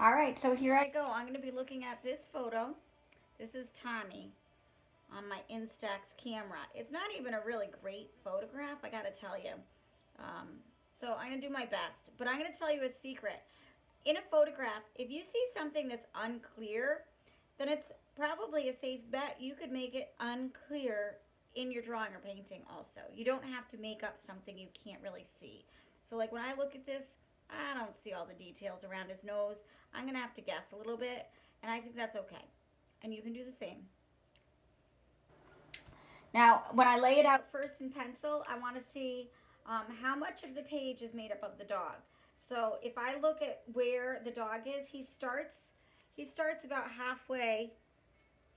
All right, so here I go. I'm going to be looking at this photo. This is Tommy on my Instax camera. It's not even a really great photograph, I got to tell you. Um, so I'm going to do my best. But I'm going to tell you a secret. In a photograph, if you see something that's unclear, then it's probably a safe bet you could make it unclear in your drawing or painting also. You don't have to make up something you can't really see. So like when I look at this, I don't see all the details around his nose. I'm going to have to guess a little bit, and I think that's okay. And you can do the same. Now, when I lay it out first in pencil, I want to see how much of the page is made up of the dog. So if I look at where the dog is, he starts about halfway.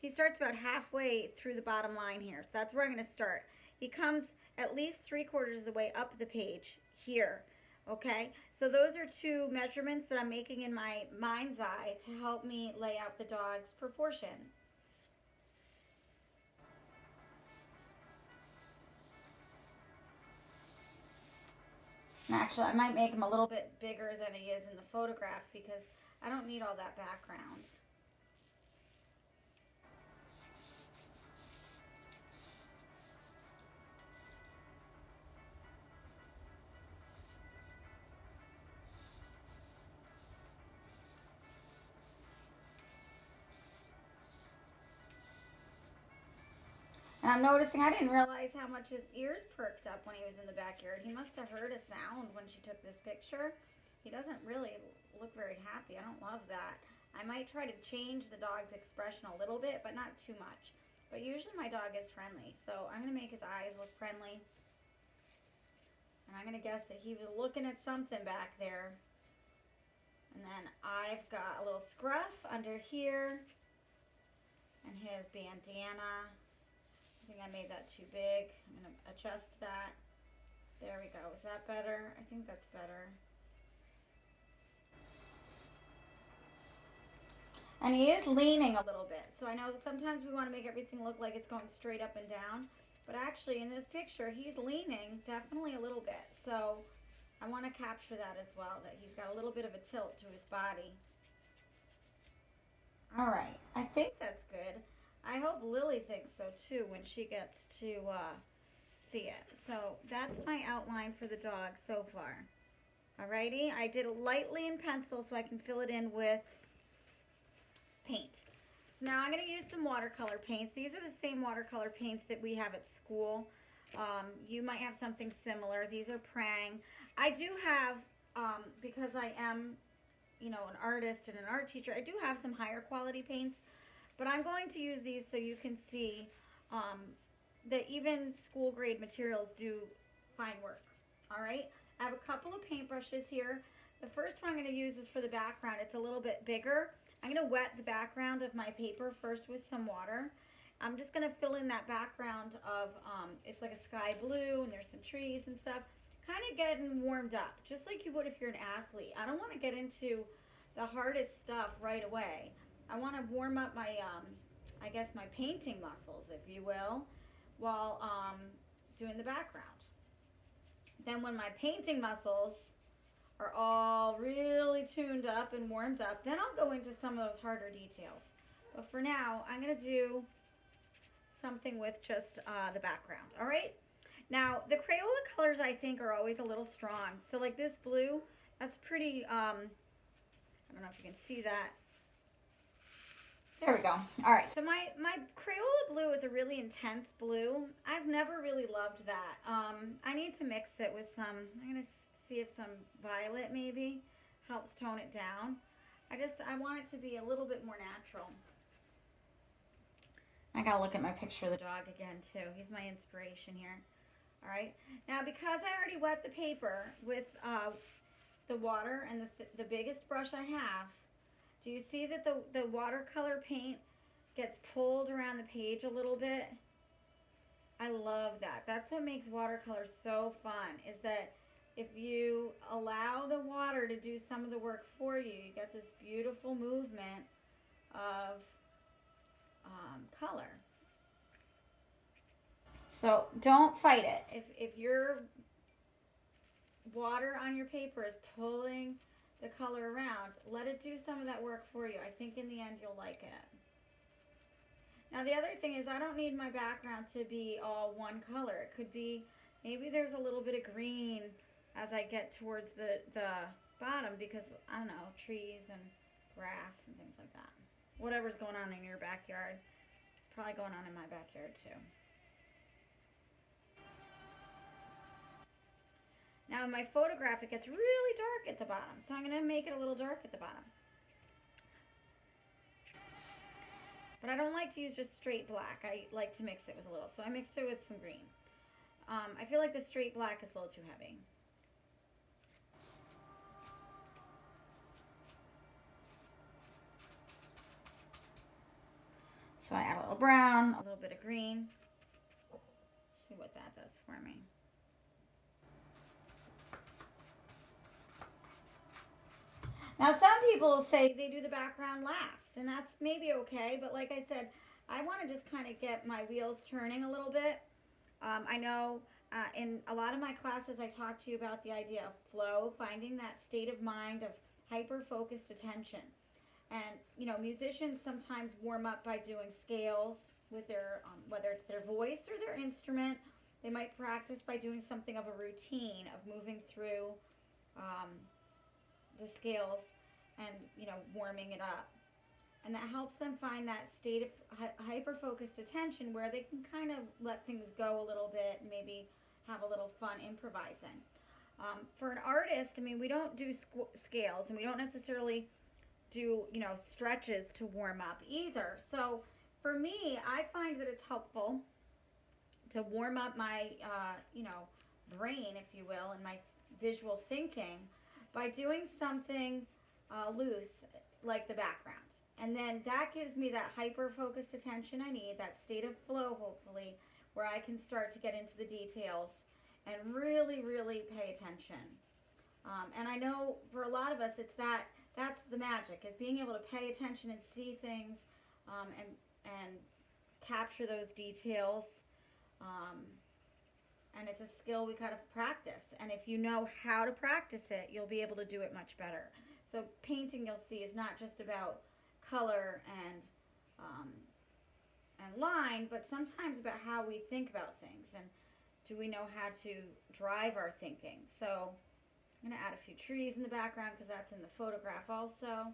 He starts about halfway through the bottom line here. So that's where I'm going to start. He comes at least 3/4 of the way up the page here. Okay, so those are two measurements that I'm making in my mind's eye to help me lay out the dog's proportion. And actually, I might make him a little bit bigger than he is in the photograph because I don't need all that background. And I'm noticing I didn't realize how much his ears perked up when he was in the backyard. He must have heard a sound when she took this picture. He doesn't really look very happy. I don't love that. I might try to change the dog's expression a little bit, but not too much. But usually my dog is friendly, so I'm going to make his eyes look friendly. And I'm going to guess that he was looking at something back there. And then I've got a little scruff under here and his bandana. I think I made that too big. I'm going to adjust that. There we go. Is that better? I think that's better. And he is leaning a little bit. So I know sometimes we want to make everything look like it's going straight up and down. But actually in this picture, he's leaning definitely a little bit. So I want to capture that as well, that he's got a little bit of a tilt to his body. All right. I think that's good. I hope Lily thinks so too when she gets to see it. So that's my outline for the dog so far. Alrighty, I did it lightly in pencil so I can fill it in with paint. So now I'm going to use some watercolor paints. These are the same watercolor paints that we have at school. You might have something similar. These are Prang. I do have, because I am, an artist and an art teacher, I do have some higher quality paints. But I'm going to use these so you can see that even school grade materials do fine work. All right, I have a couple of paintbrushes here. The first one I'm going to use is for the background. It's a little bit bigger. I'm going to wet the background of my paper first with some water. I'm just going to fill in that background of, it's like a sky blue and there's some trees and stuff. Kind of getting warmed up, just like you would if you're an athlete. I don't want to get into the hardest stuff right away. I want to warm up my, I guess my painting muscles, if you will, while doing the background. Then when my painting muscles are all really tuned up and warmed up, then I'll go into some of those harder details. But for now, I'm going to do something with just the background, all right? Now, the Crayola colors, I think, are always a little strong. So like this blue, that's pretty, I don't know if you can see that. There we go. All right, so my Crayola blue is a really intense blue. I've never really loved that. I need to mix it with some, I'm going to see if some violet maybe helps tone it down. I want it to be a little bit more natural. I got to look at my picture of the dog again too. He's my inspiration here. All right, now because I already wet the paper with the water and the biggest brush I have, do you see that the watercolor paint gets pulled around the page a little bit? I love that. That's what makes watercolor so fun, is that if you allow the water to do some of the work for you, you get this beautiful movement of color. So don't fight it. If your water on your paper is pulling the color around. Let it do some of that work for you. I think in the end you'll like it. Now the other thing is I don't need my background to be all one color. It could be, maybe there's a little bit of green as I get towards the bottom because, I don't know, trees and grass and things like that. Whatever's going on in your backyard, it's probably going on in my backyard too. Now in my photograph it gets really dark at the bottom, so I'm going to make it a little dark at the bottom. But I don't like to use just straight black. I like to mix it with a little, so I mixed it with some green. I feel like the straight black is a little too heavy. So I add a little brown, a little bit of green. See what that does for me. Now some people say they do the background last, and that's maybe okay, but like I said, I want to just kind of get my wheels turning a little bit. I know in a lot of my classes I talk to you about the idea of flow, finding that state of mind of hyper-focused attention. And, you know, musicians sometimes warm up by doing scales with their, whether it's their voice or their instrument. They might practice by doing something of a routine of moving through the scales and, you know, warming it up. And that helps them find that state of hyper-focused attention where they can kind of let things go a little bit and maybe have a little fun improvising. For an artist, I mean, we don't do scales and we don't necessarily do, you know, stretches to warm up either. So for me, I find that it's helpful to warm up my, you know, brain, if you will, and my visual thinking by doing something loose like the background. And then that gives me that hyper-focused attention I need, that state of flow, hopefully, where I can start to get into the details and really, really pay attention. And I know for a lot of us, it's that's the magic, is being able to pay attention and see things and capture those details. And it's a skill we kind of practice. And if you know how to practice it, you'll be able to do it much better. So painting, you'll see, is not just about color and line, but sometimes about how we think about things and do we know how to drive our thinking. So I'm going to add a few trees in the background because that's in the photograph also.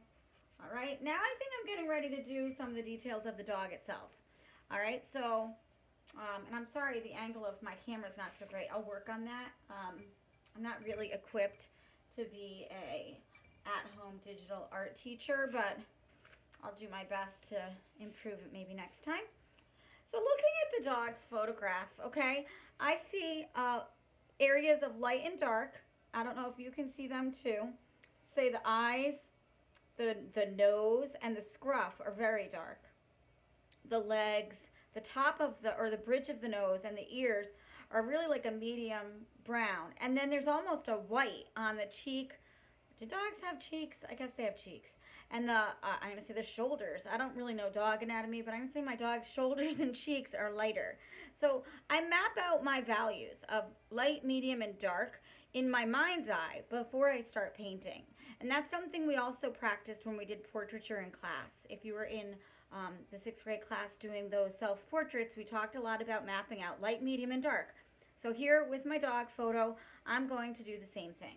All right, now I think I'm getting ready to do some of the details of the dog itself. All right, so, and I'm sorry the angle of my camera is not so great. I'll work on that. I'm not really equipped to be a at-home digital art teacher, but I'll do my best to improve it maybe next time. So looking at the dog's photograph, okay, I see areas of light and dark. I don't know if you can see them too. Say the eyes, the nose, and the scruff are very dark. The legs, the top of the bridge of the nose, and the ears are really like a medium brown. And then there's almost a white on the cheek. Do dogs have cheeks? I guess they have cheeks. And I'm going to say the shoulders. I don't really know dog anatomy, but I'm going to say my dog's shoulders and cheeks are lighter. So I map out my values of light, medium, and dark in my mind's eye before I start painting. And that's something we also practiced when we did portraiture in class. If you were in the 6th grade class doing those self-portraits, we talked a lot about mapping out light, medium, and dark. So here with my dog photo, I'm going to do the same thing.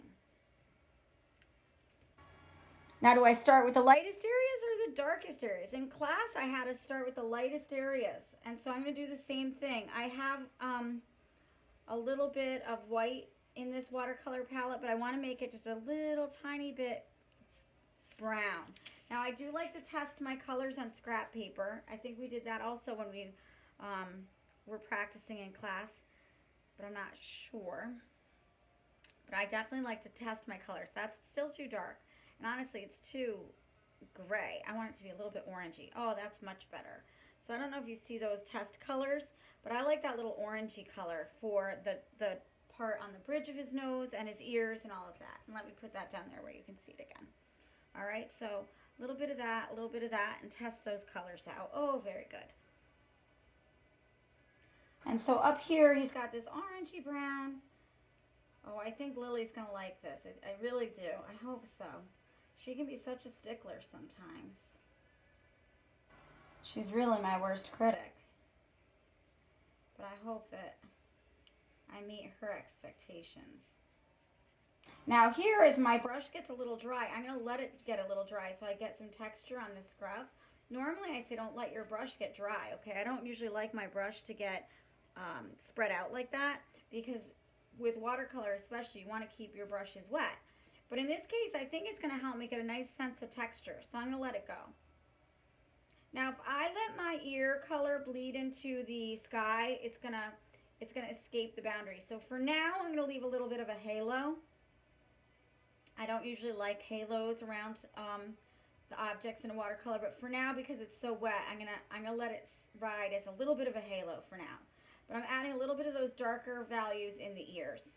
Now, do I start with the lightest areas or the darkest areas? In class, I had to start with the lightest areas. And so I'm going to do the same thing. I have a little bit of white in this watercolor palette, but I want to make it just a little tiny bit brown. Now, I do like to test my colors on scrap paper. I think we did that also when we were practicing in class, but I'm not sure. But I definitely like to test my colors. That's still too dark. And honestly, it's too gray. I want it to be a little bit orangey. Oh, that's much better. So I don't know if you see those test colors, but I like that little orangey color for the part on the bridge of his nose and his ears and all of that. And let me put that down there where you can see it again. All right, so a little bit of that, a little bit of that, and test those colors out. Oh, very good. And so up here, he's got this orangey brown. Oh, I think Lily's going to like this. I really do. I hope so. She can be such a stickler sometimes. She's really my worst critic. But I hope that I meet her expectations. Now here, as my brush gets a little dry, I'm going to let it get a little dry so I get some texture on the scruff. Normally I say don't let your brush get dry, okay? I don't usually like my brush to get spread out like that, because with watercolor especially, you want to keep your brushes wet. But in this case, I think it's going to help me get a nice sense of texture, so I'm going to let it go. Now, if I let my ear color bleed into the sky, it's gonna escape the boundary. So for now, I'm gonna leave a little bit of a halo. I don't usually like halos around the objects in a watercolor, but for now, because it's so wet, I'm gonna let it ride as a little bit of a halo for now. But I'm adding a little bit of those darker values in the ears.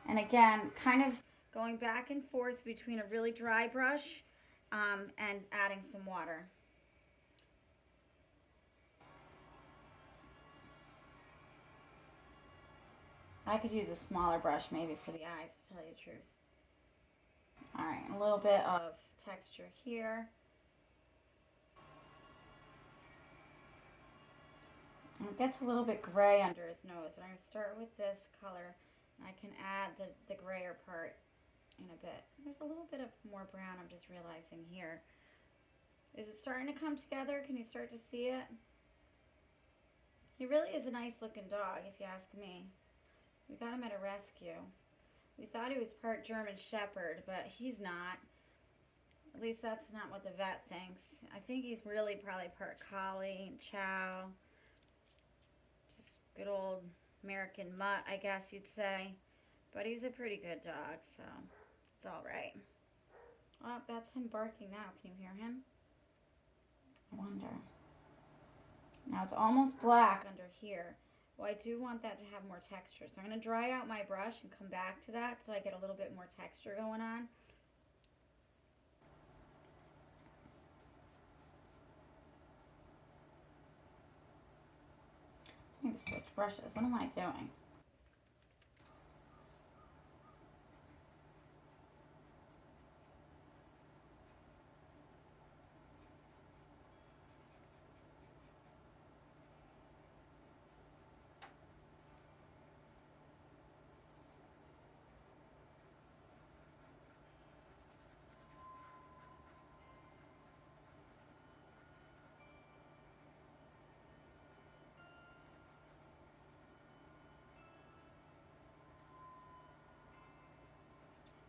And again, kind of going back and forth between a really dry brush and adding some water. I could use a smaller brush maybe for the eyes, to tell you the truth. Alright, a little bit of texture here. And it gets a little bit gray under his nose, but I'm going to start with this color. And I can add the grayer part in a bit. There's a little bit of more brown, I'm just realizing here. Is it starting to come together? Can you start to see it? He really is a nice looking dog, if you ask me. We got him at a rescue. We thought he was part German Shepherd, but he's not. At least that's not what the vet thinks. I think he's really probably part Collie and Chow. Just good old American mutt, I guess you'd say. But he's a pretty good dog, so it's all right. Oh, that's him barking now. Can you hear him? I wonder. Now it's almost black under here. Well, I do want that to have more texture. So I'm going to dry out my brush and come back to that so I get a little bit more texture going on. I need to switch brushes. What am I doing?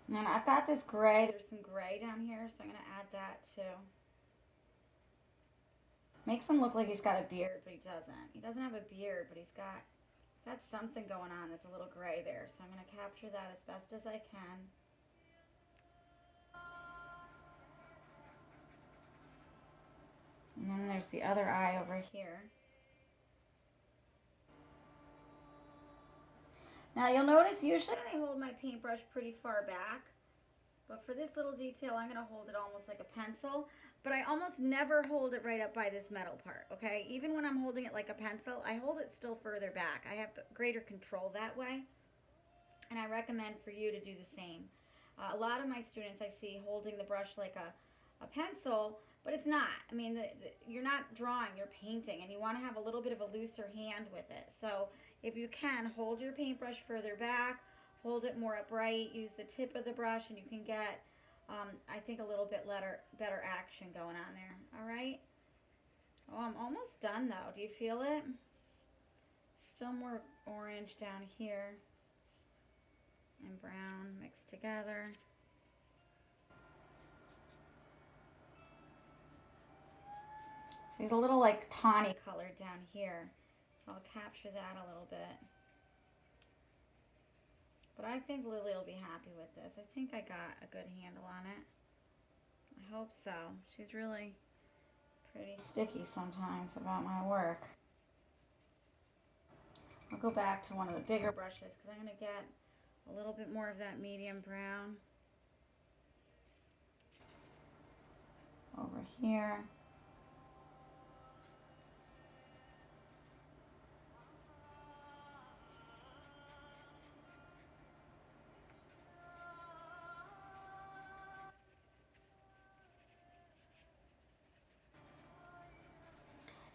And then I've got this gray. There's some gray down here, so I'm going to add that too. Makes him look like he's got a beard, but he doesn't. He doesn't have a beard, but he's got something going on that's a little gray there. So I'm going to capture that as best as I can. And then there's the other eye over here. Now you'll notice usually I hold my paintbrush pretty far back, but for this little detail I'm going to hold it almost like a pencil, but I almost never hold it right up by this metal part, okay? Even when I'm holding it like a pencil, I hold it still further back. I have greater control that way, and I recommend for you to do the same. A lot of my students I see holding the brush like a pencil, but it's not. I mean, you're not drawing, you're painting, and you want to have a little bit of a looser hand with it. So if you can, hold your paintbrush further back, hold it more upright, use the tip of the brush, and you can get, I think, a little bit better action going on there. All right? Oh, I'm almost done, though. Do you feel it? Still more orange down here and brown mixed together. So he's a little like tawny colored down here. So I'll capture that a little bit. But I think Lily will be happy with this. I think I got a good handle on it. I hope so. She's really pretty sticky sometimes about my work. I'll go back to one of the bigger brushes because I'm going to get a little bit more of that medium brown over here.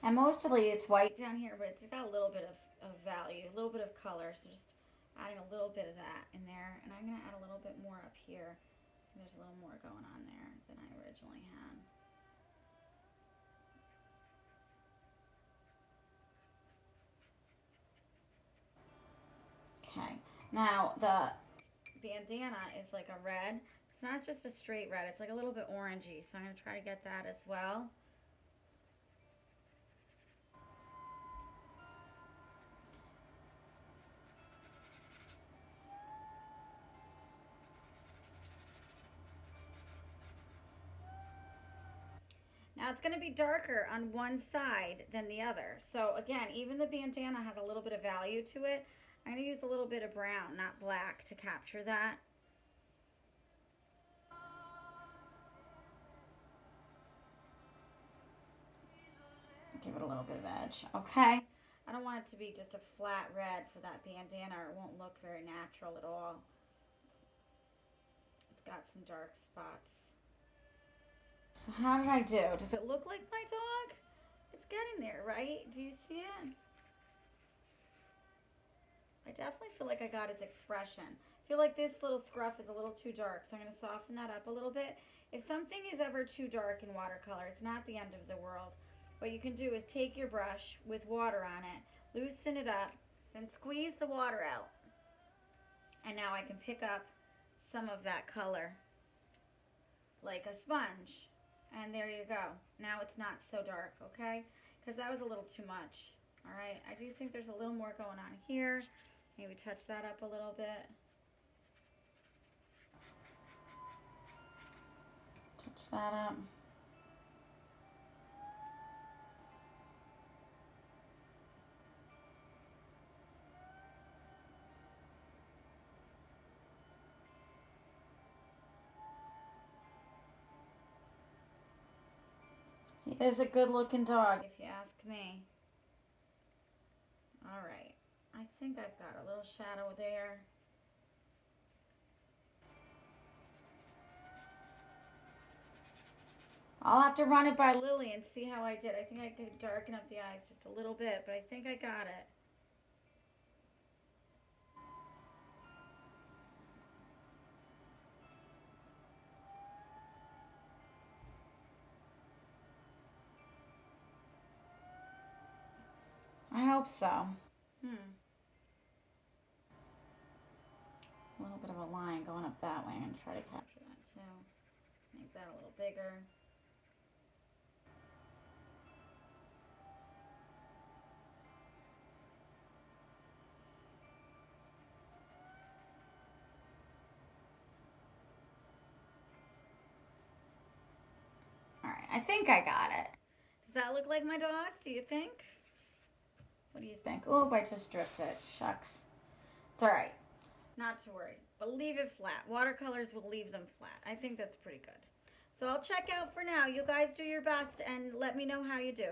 And mostly it's white down here, but it's got a little bit of value, a little bit of color. So just adding a little bit of that in there. And I'm going to add a little bit more up here. There's a little more going on there than I originally had. Okay, now the bandana is like a red. It's not just a straight red, it's like a little bit orangey, so I'm going to try to get that as well. Now it's going to be darker on one side than the other. So again, even the bandana has a little bit of value to it. I'm going to use a little bit of brown, not black, to capture that. Give it a little bit of edge. Okay. I don't want it to be just a flat red for that bandana, or it won't look very natural at all. It's got some dark spots. So how did I do? Does it look like my dog? It's getting there, right? Do you see it? I definitely feel like I got his expression. I feel like this little scruff is a little too dark, so I'm going to soften that up a little bit. If something is ever too dark in watercolor, it's not the end of the world. What you can do is take your brush with water on it, loosen it up, then squeeze the water out. And now I can pick up some of that color like a sponge. And there you go. Now it's not so dark, okay? Because that was a little too much. All right, I do think there's a little more going on here. Maybe touch that up a little bit. Touch that up. He is a good looking dog, if you ask me. All right, I think I've got a little shadow there. I'll have to run it by Lily and see how I did. I think I could darken up the eyes just a little bit, but I think I got it. I hope so. A little bit of a line going up that way. I'm going to try to capture that too. Make that a little bigger. Alright, I think I got it. Does that look like my dog, do you think? What do you think? Oh, I just dripped it. Shucks. It's alright. Not to worry. But leave it flat. Watercolors will leave them flat. I think that's pretty good. So I'll check out for now. You guys do your best and let me know how you do.